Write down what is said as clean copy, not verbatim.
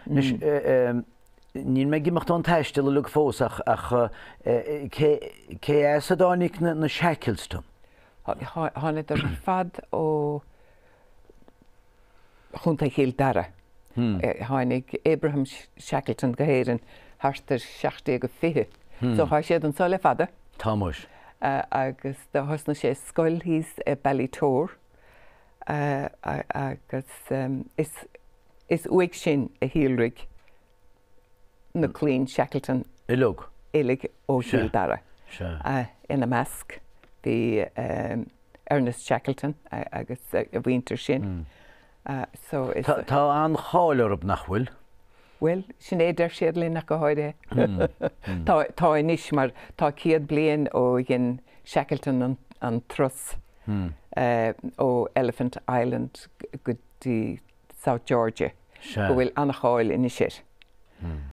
Níl me gimach an taisteal le fósach ach cé a dánig na Shackleton. Hána ar fad ó chunta Kildare. Hánig Abraham Shackleton go héireann hartar 16 so há siad an sola fada. Támuis. Agus de hosna sé scoilhís Ballytóir agus is uig sin a híalrig na clín Shackleton ilig ó Kildare. Ina measc bhí Ernest Shackleton agus a bhaintear sin. Tá an cháil orb nach bhfuil? Well, sin éidir siad lína go háide. Tá inis mar tá ciad blian ó gin Shackleton an trus ó Elephant Island go dtí South Georgia. Go bhfuil annach cháil inis siad.